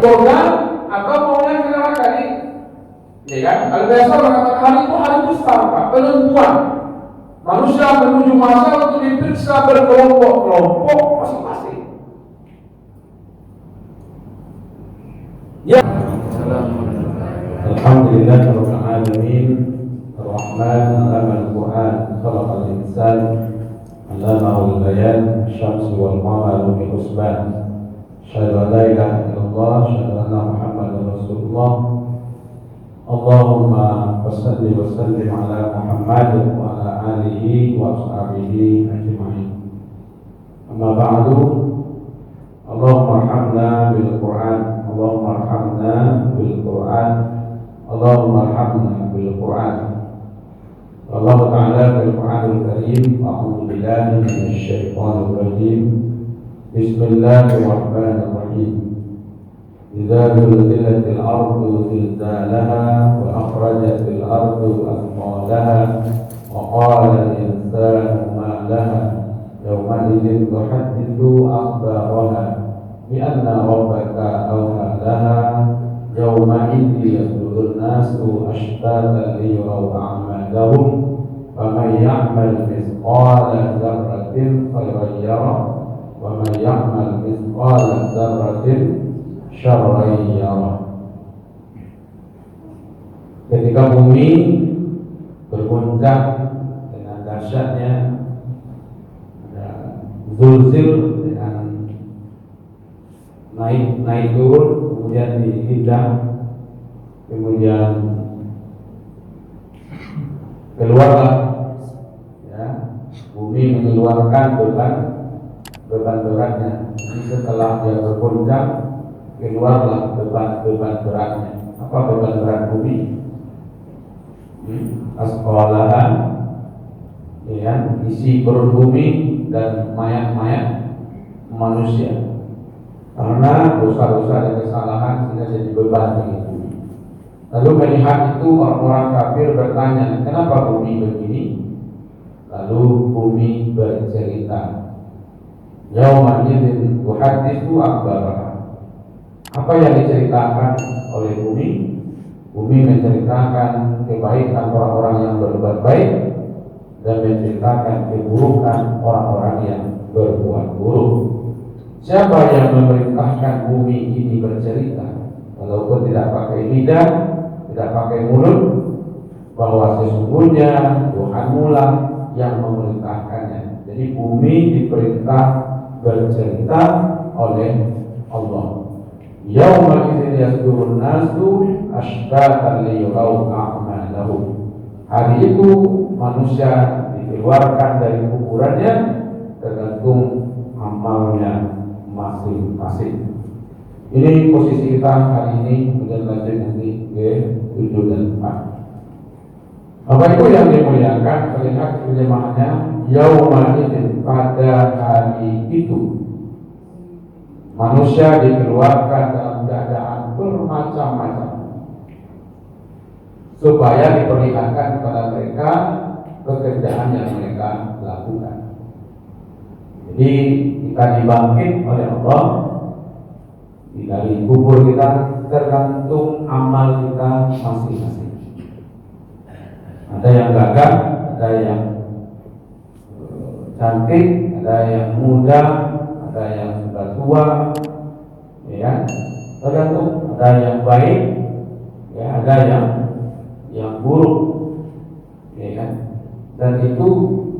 surga atau maunya ke neraka ini. Ya kan? Kalau biasa orang katakan hari itu starta, penentuan. Manusia menuju masa untuk diperiksa berkelompok-kelompok masing-masing. Ya. Alhamdulillahirabbil alamin. Ar-Rahman 'allama al-Qur'an, khalaqal insan, 'allamahu al-bayan, asy-syamsu wal qamaru bi husban. Asyhadu an la ilaha illallah, asyhadu anna Muhammadar Rasulullah. Allahumma shalli wa sallim ala Muhammad wa ala alihi wa ashabihi ajma'in. Amma ba'du. Allahumma arhamna bil Qur'an, Allahumma arhamna bil Qur'an, Allahumma arhamna bil Qur'an. Allah Ta'ala bil Qur'anil Karim. A'udzu billahi minasy syaithanir rajim. Bismillahirrahmanirrahim. إذا زلزلت الأرض زلزالها وأخرجت الأرض أثقالها وقال الإنسان ما لها يومئذ تحدث أخبارها بأن ربك أوحى لها يومئذ يصدر الناس أشتاتا ليروا أعمالهم فمن يعمل مثقال ذرة خيرا يره ومن يعمل مثقال ذرة syarran yarah. Ketika bumi bergoncang dengan dahsyatnya, zulzil dengan naik turun, kemudian dihidang, kemudian keluarlah, ya, bumi mengeluarkan beban beratnya. Jadi setelah dia bergoncang, keluarlah beban beratnya. Apa beban berat bumi? Asqalaha, ya, isi perut bumi dan mayat-mayat manusia. Karena dosa-dosa dan kesalahan sehingga jadi beban bagi bumi. Lalu melihat itu orang-orang kafir bertanya, kenapa bumi begini? Lalu bumi bercerita, yauma idzin tuhadditsu akhbaraha. Apa yang diceritakan oleh bumi? Bumi menceritakan kebaikan orang-orang yang berbuat baik dan menceritakan keburukan orang-orang yang berbuat buruk. Siapa yang memerintahkan bumi ini bercerita? Walaupun tidak pakai lidah, tidak pakai mulut, bahwa sesungguhnya Tuhanmu lah yang memerintahkannya. Jadi bumi diperintah bercerita oleh Allah. Yauma idzin yasdurun nasu ashtatan liyurau a'malahum. Hari itu manusia dikeluarkan dari kuburannya tergantung amalnya masing-masing. Ini posisi kita hari ini, kemudian lanjut nanti ke 7 dan 4. Bapak Ibu yang dimuliakan, melihat terjemahannya, yauma idzin, pada hari itu manusia dikeluarkan dalam keadaan bermacam-macam supaya diperlihatkan kepada mereka pekerjaan yang mereka lakukan. Jadi kita dibangkit oleh Allah dari kubur kita tergantung amal kita masing-masing. Ada yang gagah, ada yang cantik, ada yang muda, ada yang sudah tua, ya, tergantung. Ada yang baik, ya, ada yang buruk, ya kan? Dan itu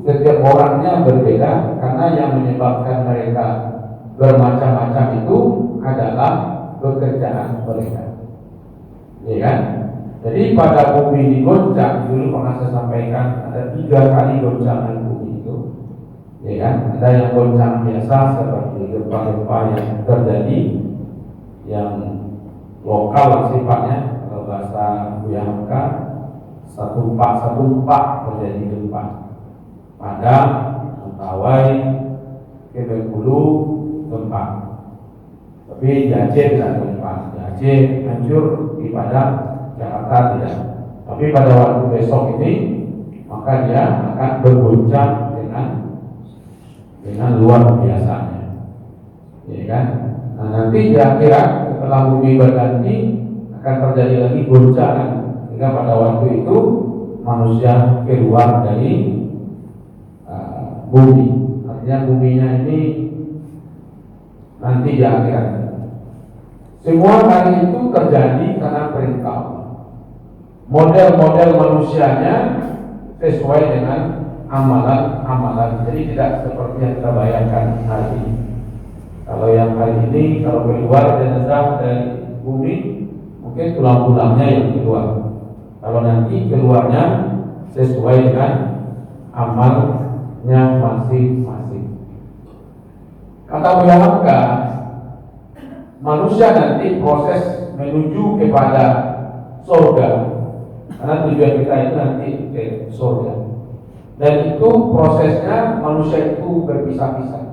setiap orangnya berbeda karena yang menyebabkan mereka bermacam-macam itu adalah pekerjaan mereka, ya kan? Jadi pada bumi digoncang, dulu pernah saya sampaikan ada 3 kali goncangan bumi itu. Ya kan? Ada yang goncang biasa seperti gempa-gempa yang terjadi, yang lokal sifatnya, kalau bahasa Buya Hamka, satu empat terjadi gempa. Padang, Mentawai, Bengkulu gempa. Tapi di Aceh tidak gempa. Di Aceh hancur, di Padang, Jakarta tidak. Tapi pada waktu besok ini, maka dia akan bergoncang dengan luar biasanya, ya kan? Nah nanti kira-kira setelah setelah bumi berganti akan terjadi lagi goncangan, sehingga pada waktu itu manusia keluar dari bumi. Artinya buminya ini nanti di akhirat. Semua hal itu terjadi karena perintah Allah. Model-model manusianya sesuai dengan amalan-amalan. Jadi tidak seperti yang kita bayangkan hari ini. Kalau yang hari ini, kalau keluar jenazah dari bumi, mungkin tulang-tulangnya yang keluar. Kalau nanti keluarnya sesuai dengan amalnya masing-masing. Kata Hamka, manusia nanti proses menuju kepada surga, karena tujuan kita itu nanti ke surga. Dan itu prosesnya manusia itu berpisah-pisah.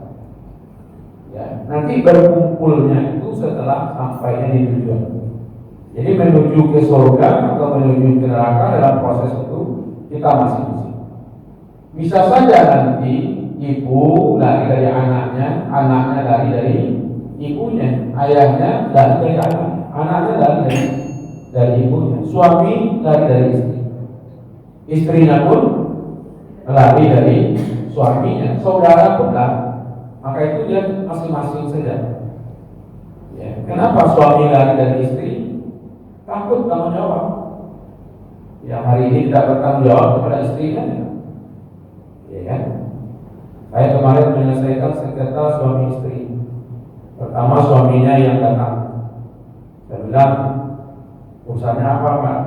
Ya, nanti berkumpulnya itu setelah sampainya di tujuan. Jadi menuju ke surga atau menuju ke neraka dalam proses itu kita masing-masing. Bisa saja nanti ibu lari dari anaknya, anaknya lari dari ibunya, ayahnya lari dari anaknya lari dari ibunya, suami lari dari istri, istrinya pun lari dari suaminya, saudara pun lari. Maka itu dia masing-masing saja. Ya, kenapa suami lari dari istri? Takut tanggung jawab. Yang hari ini tidak bertanggung jawab kepada istrinya. Ya kan? Saya kemarin menyelesaikan sengketa suami istri. Pertama suaminya yang datang. Saya bilang, urusannya apa Pak?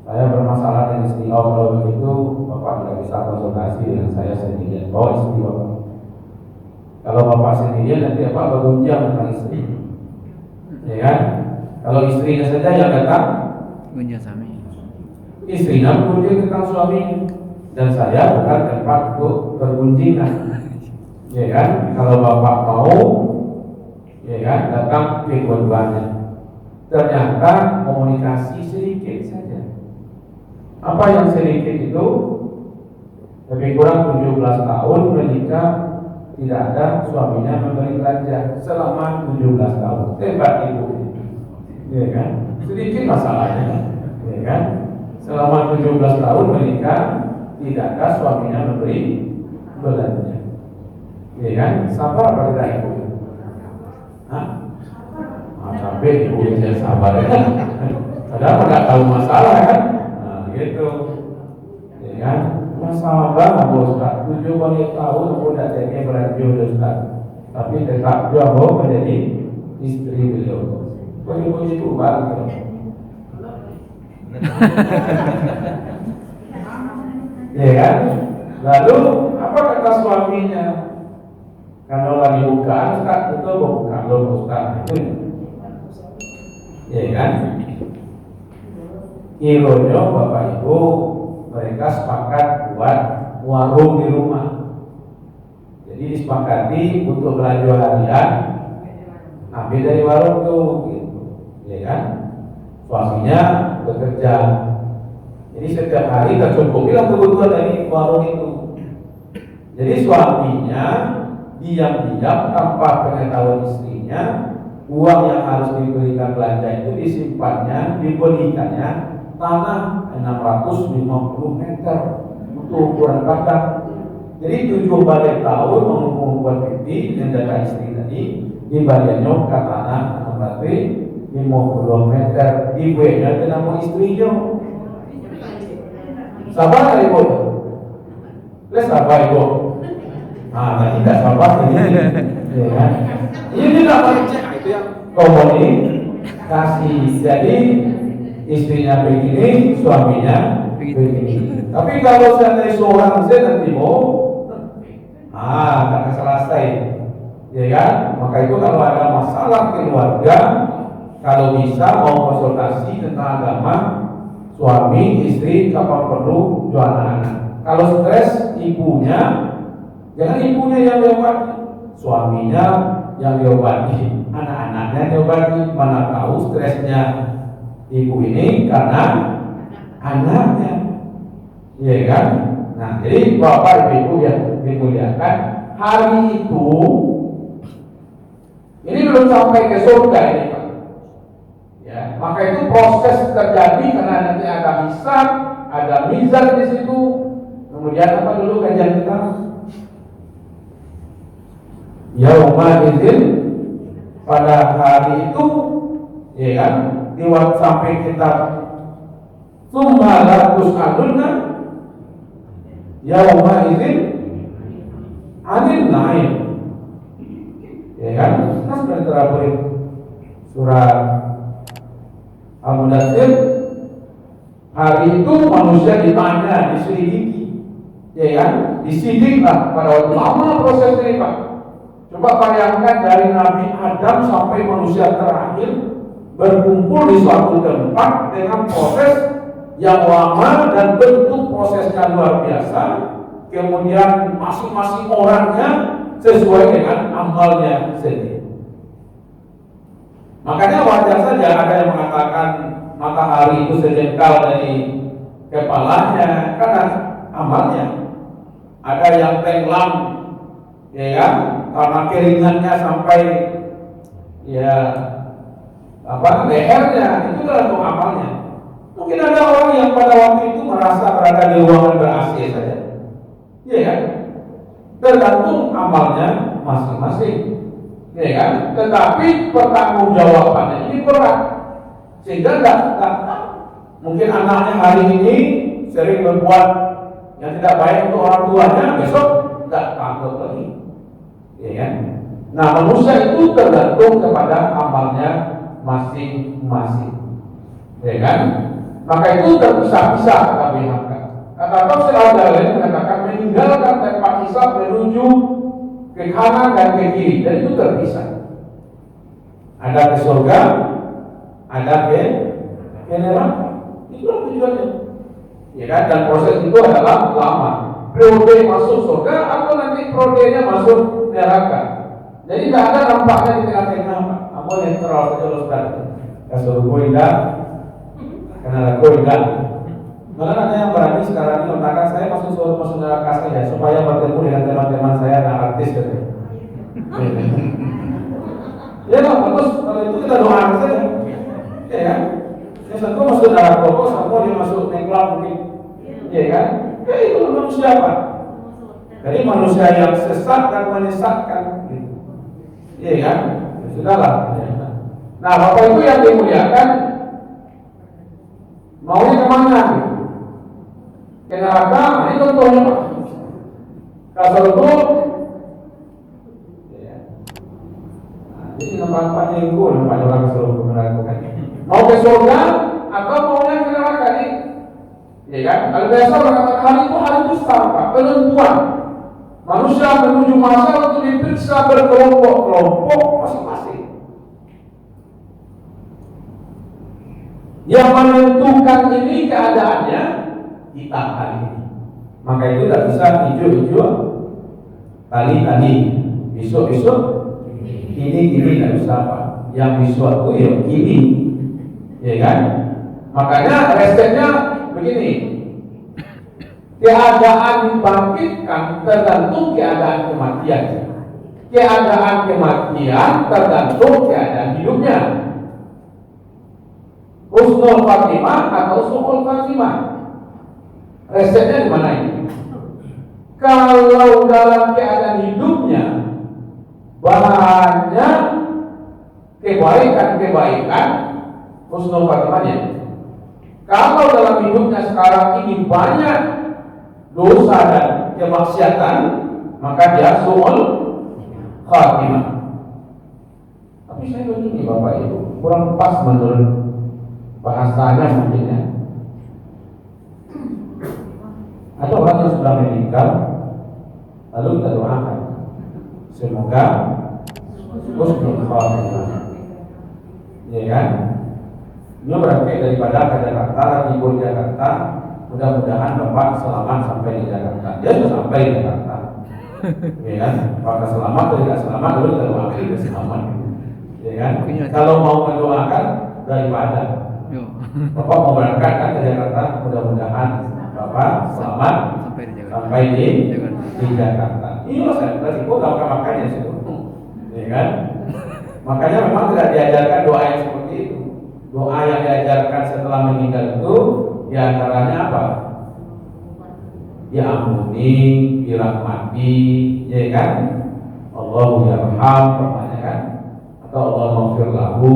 Saya bermasalah dengan istri. Oh kalau begitu Bapak tidak bisa konsultasi dengan saya sendirian. Bawa istri Bapak. Kalau Bapak sendirian nanti Bapak bergunjing tentang istri. Ya kan? Kalau istrinya saja yang datang, istrinya bergunjing tentang suaminya. Dan saya bukan tempat untuk bergunjingan. Ya kan? Kalau Bapak mau, ya kan, datang ke keduanya. Ternyata komunikasi sedikit saja. Apa yang sedikit itu? Lebih kurang 17 tahun menikah, tidak ada suaminya memberi belanja selama 17 tahun. Hebat ibu. Ya kan? Sedikit masalahnya. Ya kan? Selama 17 tahun menikah, tidak ada suaminya memberi belanja. Ya kan? Sabar apa tidak ibu? Hah? Sampai ibu saya sabar ya. Padahal nggak tahu masalah kan? Nah gitu. Ya kan? Masalah Ustaz, 7 tahun udah jadi berlanjut Ustaz, tapi tetap juga mau menjadi istri beliau. Begitu itu bang. Ya kan? Lalu apa kata suaminya? Kalau lagi bukaan Ustaz, itu bukan lo Ustaz itu. Ya kan? Ironya Bapak Ibu, mereka sepakat buat warung di rumah. Jadi disepakati untuk belanja harian, ambil dari warung tuh, gitu. Ya kan? Suaminya bekerja. Jadi setiap hari tercukupilah kebutuhan dari warung itu. Jadi suaminya diam-diam tanpa pengetahuan istrinya, uang yang harus diberikan belanja itu disimpannya, dibelikannya tanah 650 meter untuk ukuran kandang. Jadi 7 balik tahun mengumpulkan bukti dan data istri tadi dibayarnya ke tanah 650 meter. Ibunya dengan mau istrinya. Sabar ibu. Les sabar ibu. Nah, tidak sabar ini. Ya kan? Ini tidak baca itu yang komunikasi. Jadi istrinya begini, suaminya begini. Tapi kalau seandainya seorang saya nanti mau, tak selesai, ya kan? Maka itu kalau ada masalah keluarga, kalau bisa mau konsultasi tentang agama, suami, istri, kapan perlu, jual anak-anak. Kalau stres, ibunya, jangan ibunya yang diobati, suaminya yang diobati, anak-anaknya diobati. Mana tahu stresnya ibu ini karena anaknya, ya kan? Nah, jadi bapak ibu yang dimuliakan, hari itu ini belum sampai ke surga ini Pak. Ya, maka itu proses terjadi karena nanti ada hisab, ada mizan di situ. Kemudian apa dulu kajian kita? Yauma idzin, pada hari itu, ya kan, di waktu sampai kita tsumma la tus'aluna yauma idzin anil na'im. Ya kan? Kan sudah terakhir surat Al-Mudaththir, hari itu manusia ditanya, diselidiki, ya kan? Disidiklah pada waktu lama proses ini, Pak. Coba bayangkan dari Nabi Adam sampai manusia terakhir berkumpul di suatu tempat dengan proses yang lama dan bentuk prosesnya luar biasa. Kemudian masing-masing orangnya sesuai dengan amalnya sendiri. Makanya wajar saja ada yang mengatakan matahari itu sejengkal dari kepalanya karena amalnya. Ada yang tenggelam, ya kan, karena keringatnya sampai ya lehernya, itu tergantung amalnya. Mungkin ada orang yang pada waktu itu merasa berada di ruangan ber-AC saja, ya kan, tergantung amalnya masing-masing. Ya kan? Tetapi pertanggungjawabannya ini berat, sehingga tidak mungkin anaknya hari ini sering berbuat yang tidak baik untuk orang tuanya, besok tidak takut lagi. Ya kan? Nah, manusia itu tergantung kepada amalnya masing-masing. Ya kan? Maka itu terpisah-pisah kata BHK. Kata tafsir Al-Jalalain mengatakan meninggalkan tempat hisab menuju ke kanan dan ke kiri, dan itu terpisah. Ada ke surga, ada ke neraka. Itulah tujuannya. Ya kan? Dan proses itu adalah lama. Periode masuk surga atau nanti periodenya masuk neraka. Jadi tidak ada nampaknya di tengah-tengah. Amal yang terlalu saja Ustaz. Kasurga indah, karena indah. Malah ada yang berani sekarang ini mengatakan saya masuk neraka saja supaya bertemu dengan teman-teman saya yang artis gitu. Ya lah, bagus. Kalau itu kita doakan saja. Ya kan? Ya satu masuk neraka kok, semua dia masuk tenggelam mungkin. Ya kan? Ya itu manusia Pak. Jadi manusia yang sesat dan menyesatkan. Gitu. Ya kan? Ya, sudahlah. Ya. Nah, Bapak itu yang dimuliakan maunya kemana? Ke neraka, ini contohnya Pak. Kasar itu, ya. Nah, jadi nampak jenggo, nampak orang suruh ke neraka. Mau ke surga atau maunya ke neraka ini? Ya kan? Kalau biasa mengatakan hari itu sampai penentuan. Manusia menuju masa untuk diperiksa berkelompok-kelompok masing-masing. Yang menentukan ini keadaannya kita hari ini. Maka itu tidak bisa hijau-hijau tali-tali, besok-besok ini tidak bisa Pak. Yang besok itu ya ini, ya kan? Makanya resepnya begini, keadaan dibangkitkan tergantung keadaan kematian. Keadaan kematian tergantung keadaan hidupnya. Husnul Khatimah atau Su'ul Khatimah. Resepnya di mana ini? Kalau dalam keadaan hidupnya banyak kebaikan, Husnul Khatimahnya. Kalau dalam hidupnya sekarang ini banyak dosa dan kemaksiatan, maka dia Su'ul Khatimah. Tapi saya begini Bapak Ibu, kurang pas menurut bahasanya mungkin ya. Ada orang yang sudah meninggal, lalu kita doakan semoga husnul khatimah. Ya kan? Ini berarti daripada ke Jakarta, libur Jakarta, mudah-mudahan Bapak selamat sampai di Jakarta. Dia sudah sampai di Jakarta. Ya kan? Apakah selamat atau tidak selamat, lalu kita doakan dia selamat. Ya kan? Kalau mau mendoakan daripada Bapak mau berangkat kan ke Jakarta, mudah-mudahan Bapak selamat sampai di Jakarta. Inilah saya tadi kok gak makanya sih, ya kan? Makanya memang tidak diajarkan doa yang seperti itu. Doa diampuni, dirahmati, ya kan? Allahu yarham, namanya kan? Atau Allah maghfir lahu,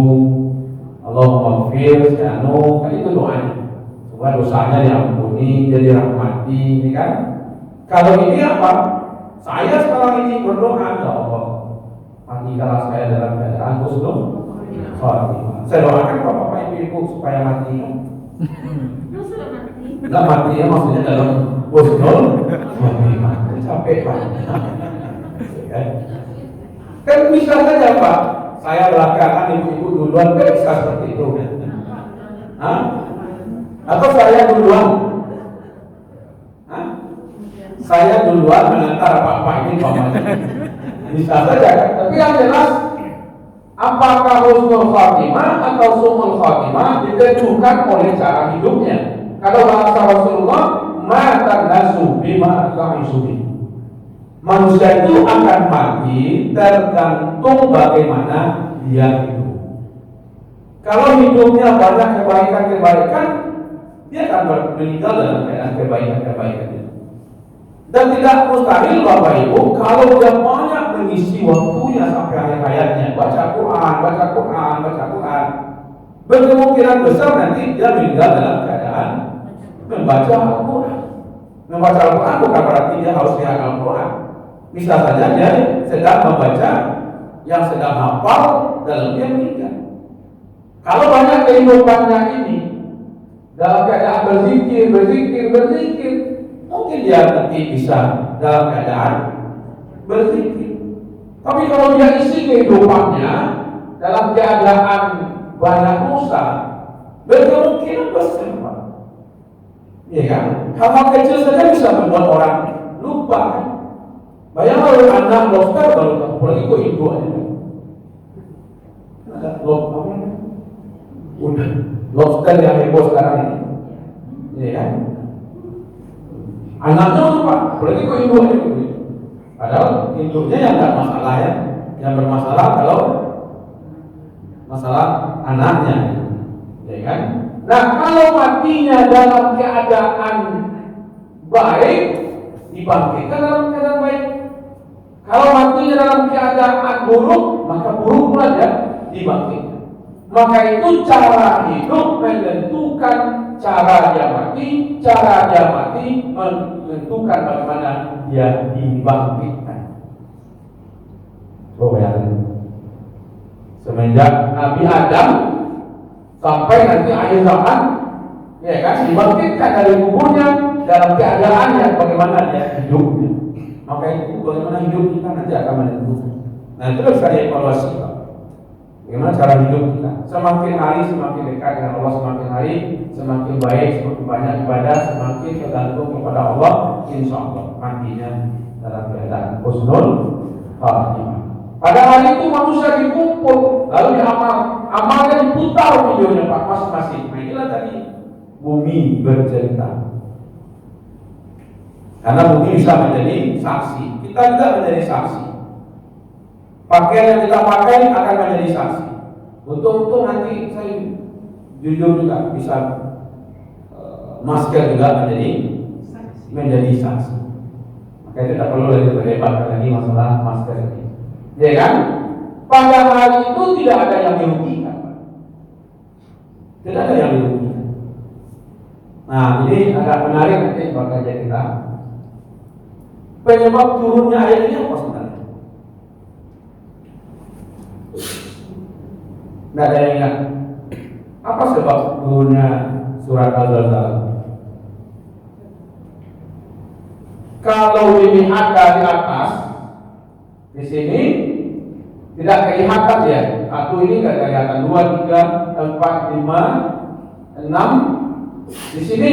Allah maghfir syanu, kan itu doanya. Supaya dosanya diampuni, jadi rahmati, ya kan? Kalau ini apa? Saya sekarang ini berdoa, ya Allah, matikanlah saya dalam keadaan husnul khatimah. Saya doakan bapak ibu supaya mati. Enggak mati ya, maksudnya dalam husnul khatimah. Capek Pak. Kan bisa saja Pak, saya belakangan, ibu-ibu duluan, kan bisa seperti itu. Hah? Atau saya duluan? Hah? Saya duluan mengantar Pak ini pamannya. Bisa saja kan? Tapi yang jelas, apakah husnul khatimah atau su'ul khatimah ditentukan oleh cara hidupnya. Kalau bahasa Rasulullah, mata nasu bima ta'isubi. Manusia itu akan mati tergantung bagaimana dia hidup. Kalau hidupnya banyak kebaikan-kebaikan, dia akan meninggal dalam keadaan kebaikan-kebaikan itu. Dan tidak mustahil Bapak Ibu, kalau dia banyak mengisi waktunya sampai akhir hayatnya, baca Quran, berkemungkinan besar nanti dia meninggal dalam keadaan membaca Al-Quran. Membaca Al-Quran bukan berarti dia harus dihafal Al-Quran. Bisa saja dia sedang membaca yang sedang hafal dalam dia meninggal. Kalau banyak kehidupannya ini dalam keadaan berzikir, mungkin dia nanti bisa dalam keadaan berzikir. Tapi kalau dia isi kehidupannya dalam keadaan banyak dosa, berkemungkinan besar, Pak. Iya kan? Hal-hal kecil saja bisa membuat orang lupa kan? Bayangkan anak lobster baru tahu, apalagi kok ibu aja. Ada udah lobster yang heboh sekarang ini, iya kan? Anaknya lupa, apalagi kok ibu aja. Padahal induknya yang nggak masalah ya, yang bermasalah kalau masalah anaknya, ya kan? Nah, kalau matinya dalam keadaan baik, dibangkitkan dalam keadaan baik. Kalau matinya dalam keadaan buruk, maka buruk pula dia dibangkitkan. Maka itu cara hidup menentukan cara dia mati menentukan bagaimana dia dibangkitkan. Bayangkan, semenjak Nabi Adam sampai nanti akhir zaman, ya kan, dibangkitkan dari kuburnya dalam keadaan yang bagaimana dia hidupnya. Maka itu bagaimana hidup kita nanti akan menentukan. Nah, itu harus ada evaluasi, Pak. Bagaimana cara hidup kita? Semakin hari semakin dekat dengan Allah, semakin hari semakin baik, semakin banyak ibadah, semakin tergantung kepada Allah. Insya Allah matinya dalam keadaan husnul khatimah. Pada hari itu manusia dikumpul, lalu amalnya diputar videonya Pak, masing-masing. Nah, inilah tadi bumi bercerita. Karena bumi bisa menjadi saksi, kita tidak menjadi saksi. Pakaian yang kita pakai akan menjadi saksi. Untuk nanti saya jujur juga bisa masker juga menjadi saksi. Maka tidak perlu lagi berdebat lagi masalah masker ini. Ya kan? Pada hari itu tidak ada yang dirugikan. Tidak ada yang dirugikan. Nah, ini agak menarik nanti buat kajian kita. Penyebab turunnya ayat ini apa sebenarnya? Tidak ada yang ingat. Apa sebab turunnya surat Al-Zalzalah? Kalau dilihat dari atas, di sini tidak kelihatan ya. Satu ini tidak kelihatan, 2, 3, 4, 5, 6. Di sini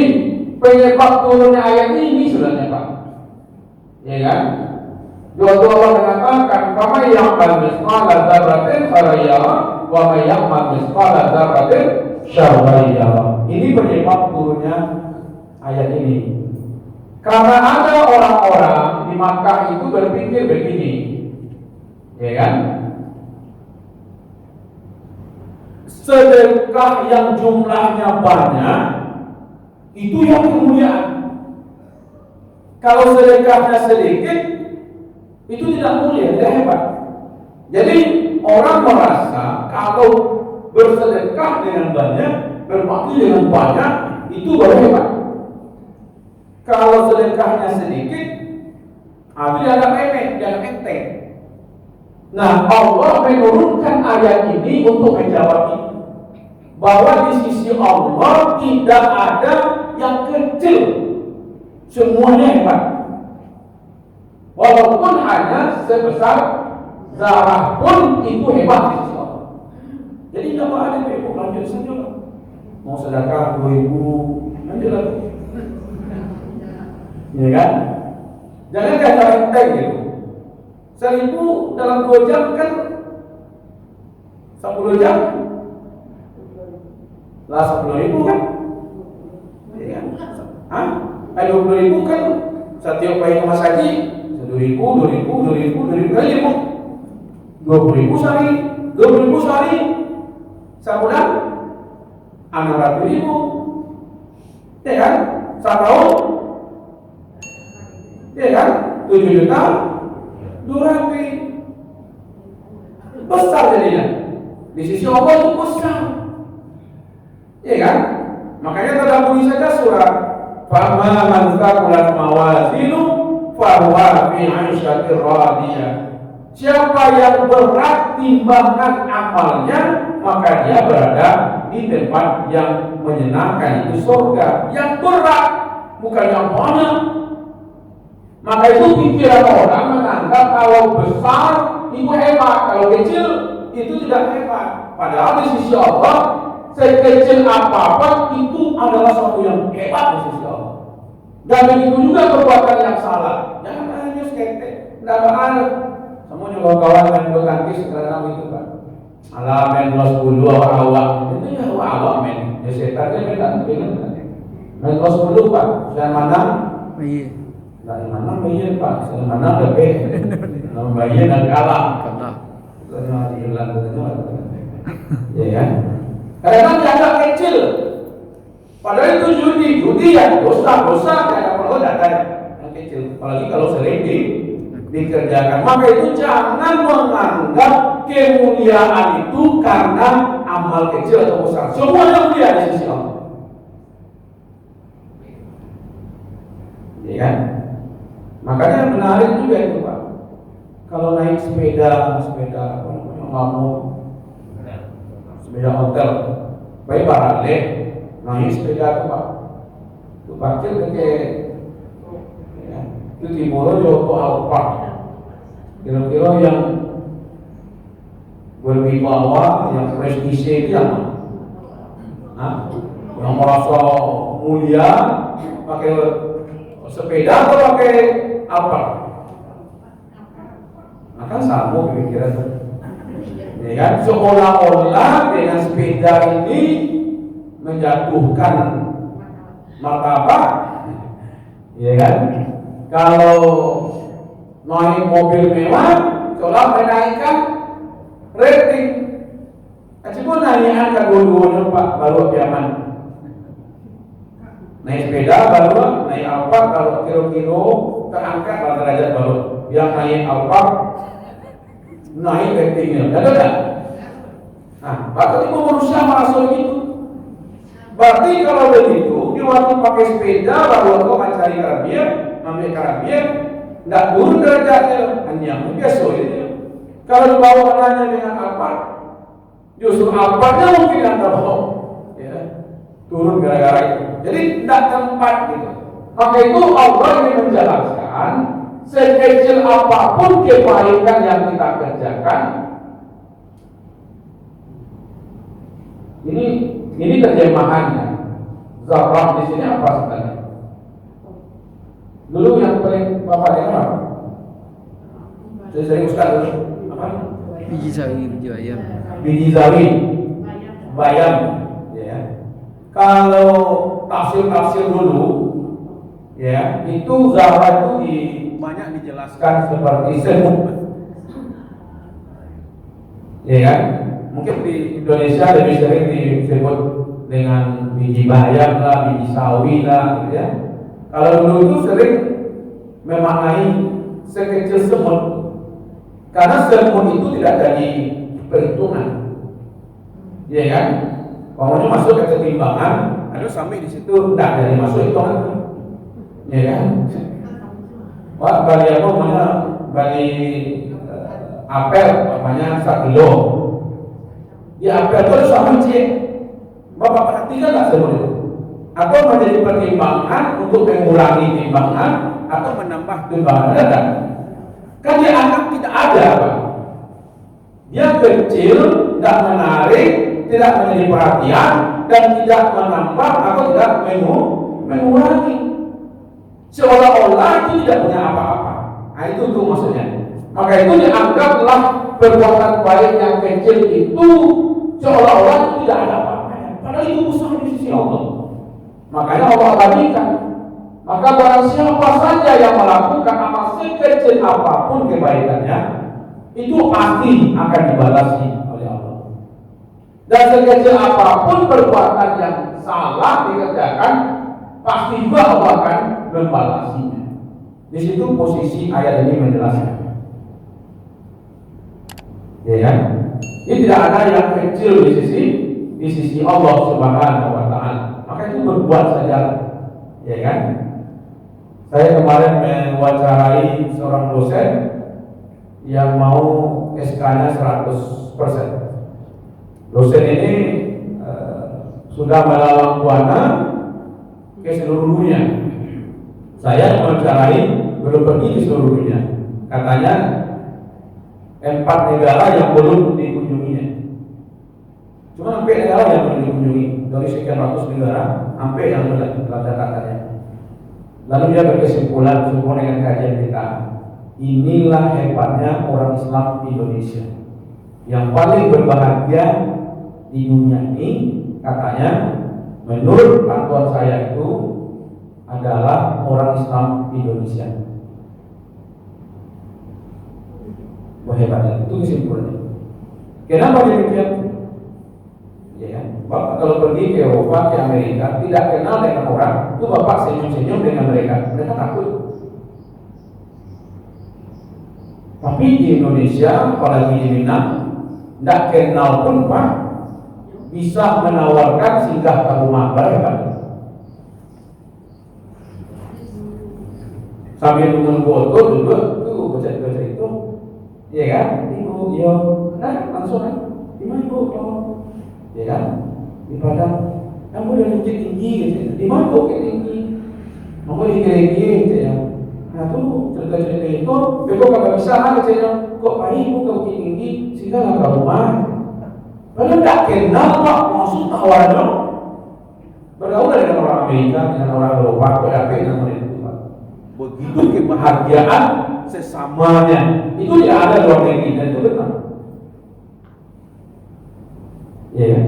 penyebab turunnya ayat ini sebenarnya Pak. Ya kan? Doa Allah mengatakan, "Kama ya'mal mithqala dzarratin khairan yarah, wa may ya'mal mithqala dzarratin syarran yarah." Ini penyebab turunnya ayat ini. Karena ada orang-orang di Makkah itu berpikir begini, ya kan? Sedekah yang jumlahnya banyak itu yang kemuliaan. Kalau sedekahnya sedikit, itu tidak mulia, tidak hebat. Jadi orang merasa kalau bersedekah dengan banyak, berbakti dengan banyak, itu baru hebat. Kalau sedekahnya sedikit, itu dianggap remeh, dianggap enteng. Nah, Allah menurunkan ayat ini untuk menjawab itu, bahwa di sisi Allah tidak ada yang kecil, semuanya hebat. Walaupun hanya sebesar zarah pun itu hebat di sisi Allah. Jadi tidak ada bebo, lanjut saja lah. Mau sedekah 2.000, lanjut lagi. Ya kan? Jangan kata enteng gitu. 1.000 dalam 2 jam kan 10 jam lah 10.000 kan? Ya kan? 20.000 kan setiap bayi ke Mas Haji 1.000, 2.000 kali 20.000 sehari, 20.000 sehari, sebulan 600.000, ya kan? 1 tahun, ya kan? 7 juta, 200, besar jadinya. Di sisi Allah itu besar, ya kan? Makanya tadabburi saja surah Fama man thaqulat mawazinu fahuwa fi 'aisyatir radiyah. Siapa yang berat timbangan amalnya, maka dia berada di tempat yang menyenangkan, itu surga. Yang berat, bukan yang banyak. Maka itu pikiran orang menganggap kalau besar itu hebat, kalau kecil itu tidak hebat. Padahal di sisi Allah, sekecil apapun itu adalah sesuatu yang hebat di sisi Allah. Dan begitu juga perbuatan yang salah. Jangan hanya skete, tidak ada. Semua juga kawan main bulu tangkis sekarang itu kan. Alah main bola 10 awak, itu ya awak main. Ya setan dia main main bola 10 Pak. Saya menang. Iya. Nah, menang bayar Pak. Saya menang lebih. Nama bayar dan kalah. Karena Irland itu. Ya kan? Karena dianggap kecil. Padahal itu judi ya dosa tidak perlu datang yang kecil. Apalagi kalau sering dikerjakan. Maka itu jangan menganggap kemuliaan itu karena amal kecil atau besar. Semuanya mulia di sisi Allah. Ya kan? Makanya menarik juga itu Pak. Kalau naik sepeda sepeda hotel, baik barale, naik sepeda itu Pak. Itu parkir ke itu Timoro Joko Alpark. Kira-kira yang berwibawa, yang prestise itu yang mana? Yang merasa mulia pakai sepeda atau pakai apa? Maka sama pikiran. Ya kan? Seolah-olah dengan sepeda ini menjatuhkan martabat, ya kan? Kalau naik mobil mewah, seolah menaikkan rating. Cuma naikkan kedua-duanya Pak, baru zaman. Naik sepeda baru, naik Alphard kalau kilo-kilo terangkat pada derajat baru. Yang naik Alphard naik ratingnya, ada? Nah, berarti manusia merasa gitu. Berarti kalau begitu, di waktu pakai sepeda baru kau mencari karabian, ambil karabian, tidak turun derajatnya, hanya biasa itu. Kalau dibawa anaknya dengan Alphard, justru Alphardnya mungkin yang terbawa, ya, turun gara-gara itu. Jadi tidak tempat gitu. Maka itu Allah ingin menjelaskan, sekecil apapun kebaikan yang kita kerjakan, ini terjemahannya. Zarah di sini apa sebenarnya? Dulu yang paling Bapak dengar apa? Saya sering ustaz dulu. Apa? Biji sawi, biji bayam. Biji sawi, bayam. Ya. Kalau tafsir dulu, ya itu zarah itu banyak dijelaskan seperti semut. Ya kan? Mungkin di Indonesia lebih sering disebut dengan biji bayam lah, biji sawi lah, gitu ya. Kalau dulu itu sering memaknai sekecil semut, karena semut itu tidak dari perhitungan, ya kan? Pokoknya masuk ke ketimbangan, ada sampai di situ tidak dari masuk hitungan, ya kan? Wah, bagi apa namanya? Bagi apel, namanya 1 kilo. Ya apel itu sama cek. Bapak perhatikan nggak semut itu? Atau menjadi pertimbangan untuk mengurangi timbangan atau menambah timbangan, ada? Kan dia anggap tidak ada, Pak. Dia kecil, tidak menarik, tidak menjadi perhatian, dan tidak menambah atau tidak mengurangi. Seolah-olah itu tidak punya apa-apa. Nah itu tuh maksudnya. Maka itu dianggaplah perbuatan baik yang kecil itu seolah-olah itu tidak ada apa-apanya. Padahal itu besar di sisi Allah. Makanya Allah abadikan. Maka barang siapa saja yang melakukan amal sekecil apapun kebaikannya, itu pasti akan dibalasi oleh Allah. Dan sekecil apapun perbuatan yang salah dikerjakan, pasti juga Allah akan membalasinya. Di situ posisi ayat ini menjelaskan. Ya kan? Ini tidak ada yang kecil di sisi Allah Subhanahu wa taala. Maka itu berbuat saja. Ya kan? Saya kemarin mewawancarai seorang dosen yang mau SK-nya 100%. Dosen ini sudah melalang buana ke seluruh dunia. Saya mewawancarai belum pergi ke seluruh dunia. Katanya 4 negara yang belum dikunjunginya. Cuma sampai negara yang belum dikunjungi dari sekian ratus negara, sampai yang belum katanya. Lalu dia berkesimpulan semua dengan kajian kita. Inilah hebatnya orang Islam di Indonesia. Yang paling berbahagia di dunia ini, katanya, menurut pantauan saya itu adalah orang Islam di Indonesia. Wah hebatnya, itu kesimpulannya. Kenapa demikian? Ya, Bapak kalau pergi ke Eropa, ke Amerika, tidak kenal dengan orang, itu Bapak senyum-senyum dengan mereka takut. Tapi di Indonesia, apalagi di Minang, tidak kenal pun Pak, bisa menawarkan singgah ke rumah mereka. Sambil menunggu foto juga, tuh baca-baca itu. Ya kan, ibu, yo, nah langsung kan, gimana ibu, ya kan, di Padang, kamu udah bukit tinggi, gitu, di mana bukit tinggi, mau tinggi, gitu ya. Nah tuh cerita-cerita itu, bego kagak bisa, gitu ya, kok ibu ke bukit tinggi, sehingga nggak ke rumah. Padahal nggak kenal Pak, maksud tawaran dong. Bergaul dengan orang Amerika, dengan orang Eropa, berapa dengan mereka. Begitu kebahagiaan sesamanya itu tidak ada luar negeri, dan itu benar. Ya,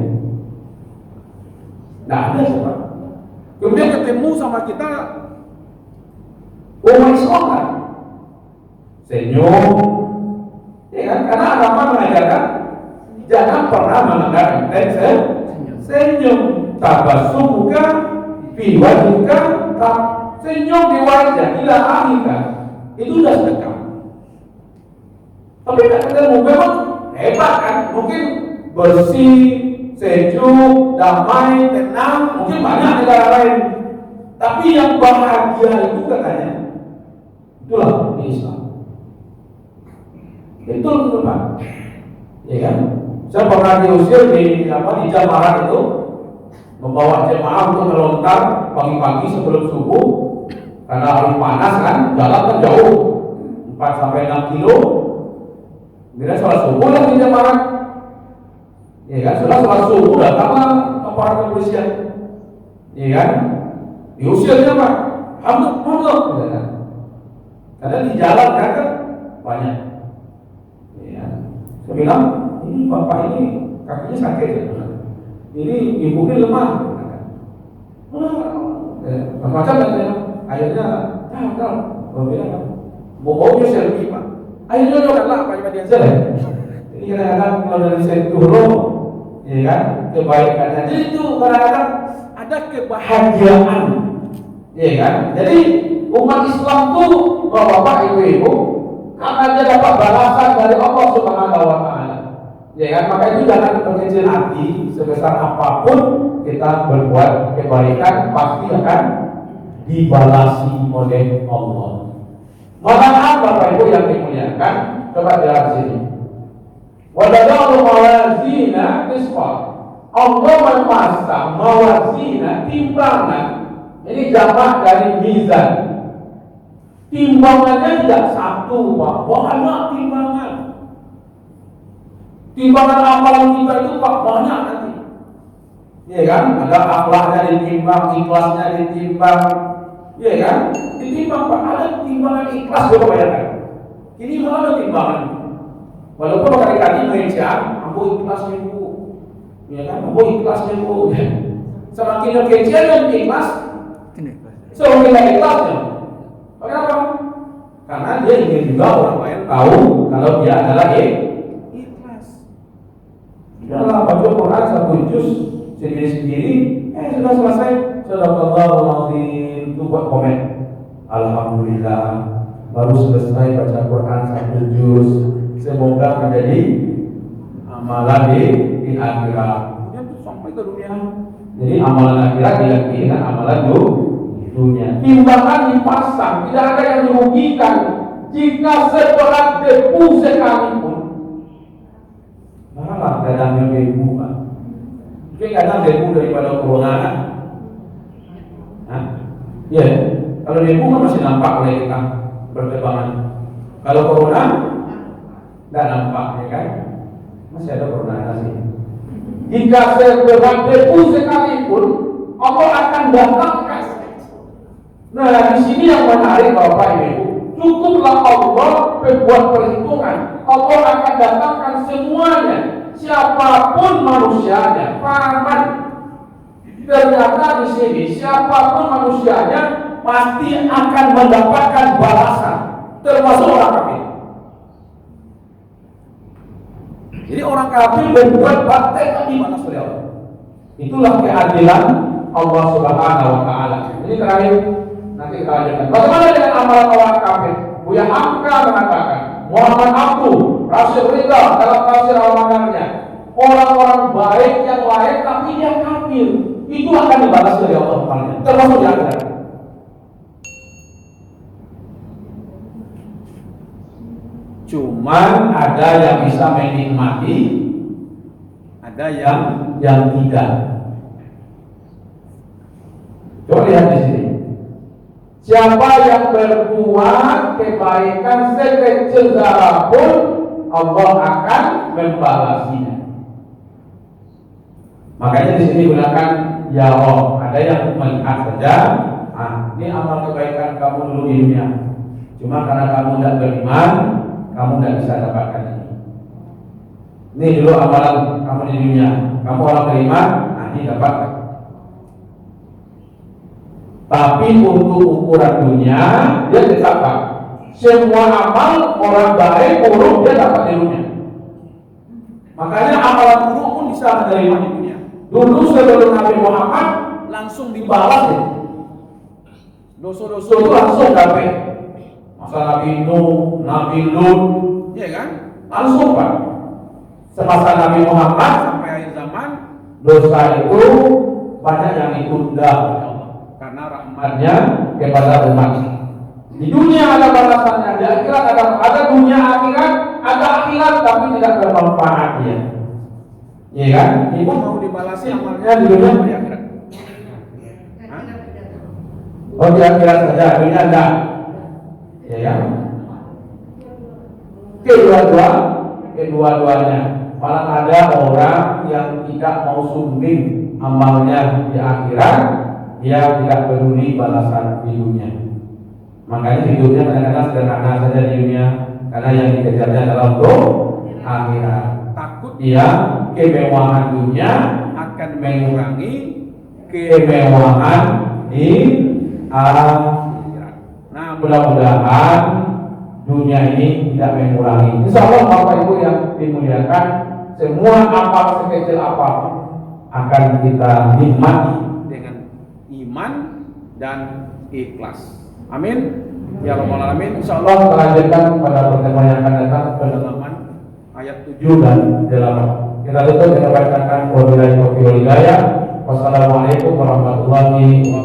tidak ada siapa. Kemudian ketemu sama kita, umat Islam kan, senyum, ya kan? Karena agama mengajarkan jangan pernah melanggar enten senyum, tabasum bukan, biwa juga, senyum di wajah, tidak akhirkan. Itu sudah sedekah. Tapi tidak ketemu memang hebat kan? Mungkin bersih, sejuk, damai, tenang. Mungkin banyak negara lain. Tapi yang bahagia itu katanya, itulah di Islam. Itu Pak. Ya kan? Saya pernah diusir di Jamarat itu, membawa jemaah untuk melontar pagi-pagi sebelum subuh. Karena hari panas kan, jalan kan jauh 4-6 kilo. Kemudian sholat subuh lagi di Jamarat. Ya kan, sholat subuh datanglah aparat kepolisian. Ya kan, diusirnya Pak, hamduk, ya kan. Karena di jalan kan banyak. Ya, saya bilang, ini bapak ini kakinya sakit, ya. Ini ibu ini lemah. Macam-macam katanya. Akhirnya, baunya selfie Pak. Akhirnya janganlah Pak Jumadian selfie. Jadi kadang-kadang kalau dari saya turun, ya kan, kebaikannya. Jadi itu kadang-kadang ada kebahagiaan, ya kan. Jadi Umat Islam tuh bapak ibu-ibu karena dia dapat balasan dari Allah Subhanahu wa Ta'ala. Ya kan, maka itu jangan berkecil hati. Sebesar apapun kita berbuat kebaikan pasti akan dibalasi oleh Allah. Malahan Bapak Ibu yang dimuliakan, coba lihat sini. Wadadahu mawazina qisqa. Allah memasang mawazina, timbangan. Ini jamak dari mizan. Timbangannya tidak satu, Pak. Banyak timbangan. Timbangan amalan kita itu Pak banyak nanti. Iya kan? Ada akhlaknya ditimbang, ikhlasnya ditimbang. Iya kan? Ditimbang Pak. Ada timbangan ikhlas juga bayangkan. Ini malah ada timbangan. Walaupun kali-kali mengejar, aku ikhlasnya Bu. Iya kan? Aku ikhlasnya Bu. Semakin kecil dan ikhlas, semakin ikhlasnya. Kenapa? Karena dia ingin juga orang lain tahu kalau dia adalah ikhlas. Dalam baca Quran satu juz sendiri-sendiri, sudah selesai. Sadaqallahul azim. Itu buat komen. Alhamdulillah, baru selesai baca Quran satu juz. Semoga menjadi amalan di akhirat. Kemudian sampai ke dunia. Jadi amalan akhirat diganti dengan amalan dunia. Timbangan dipasang, tidak ada yang dirugikan. Jika seberat debu sekalipun, malah kadang debu, Pak. Mungkin kadang debu daripada corona. Ya, kalau debu kan masih nampak oleh kita berterbangan. Kalau corona tidak nampak, ya kan? Masih ada corona sih. Jika seberat debu sekalipun, Allah akan datangkan. Nah, di sini yang menarik Bapak Ibu, cukuplah Allah berbuat perhitungan. Allah akan datangkan semuanya, siapapun manusianya. Pahaman. Ternyata di sini siapapun manusianya pasti akan mendapatkan balasan, termasuk orang kafir. Jadi orang kafir berbuat batil dibalas oleh Allah. Itulah keadilan Allah Subhanahu wa Ta'ala. Ini terakhir. Nanti kita lanjutkan. Bagaimana dengan amalan orang kafir? Buya Hamka mengatakan, Muhammad Abduh, Rasul Ridha dalam tafsir Al-Makarnya, orang-orang baik yang lain tapi dia kafir, itu akan dibalas oleh Allah Ta'ala. Termasuk yang ada. Cuman ada yang bisa menikmati, ada yang tidak. Coba lihat di sini. Siapa yang berbuat kebaikan sekecil zarah pun, Allah akan membalasinya. Makanya di sini gunakan ya Allah. Ada yang melihat saja, ini amal kebaikan kamu dulu di dunia. Cuma karena kamu tidak beriman, kamu tidak bisa dapatkan ini. Ini dulu amalan kamu di dunia. Kamu orang beriman, nanti dapatkan. Tapi untuk ukuran dunia, dia tetapkan semua amal orang baik buruk dia dapat di dunia. Makanya amalan buruk pun bisa menerima di dunia. Dulu sebelum Nabi Muhammad langsung dibalas ya. Dosa-dosa itu langsung dapat. Masa Nabi Nuh, Nabi Lut, ya kan? Langsung Pak. Semasa Nabi Muhammad sampai akhir zaman, dosa itu banyak yang ditunda karena rahmatnya kepada umat. Di dunia ada balasannya, di akhirat ada dunia akhirat, ada akhirat tapi tidak bermanfaat ya. Iya kan? Ibu mau dibalasi amalnya di dunia atau di akhirat? Oh di akhirat saja, dunia enggak. Ya kan? Kedua-duanya. Malah ada orang yang tidak mau sunding amalnya di akhirat, dia tidak peduli balasan di dunia. Makanya hidupnya kadang-kadang sederhana saja di dunia, karena yang dikejarnya adalah untuk akhirat. Takut dia kemewahan dunia akan mengurangi kemewahan di akhirat. Nah, mudah-mudahan dunia ini tidak mengurangi. Insya Allah Bapak Ibu yang dimuliakan, semua amal sekecil apapun akan kita nikmati dengan iman dan ikhlas. Amin ya rabbal alamin. Insyaallah kita lanjutkan pada pertemuan yang akan datang Pendalaman ayat 7 7 dan 8. Kita tutup dengan bacaan wabillahi taufiq wal hidayah. Wassalamualaikum warahmatullahi wabarakatuh.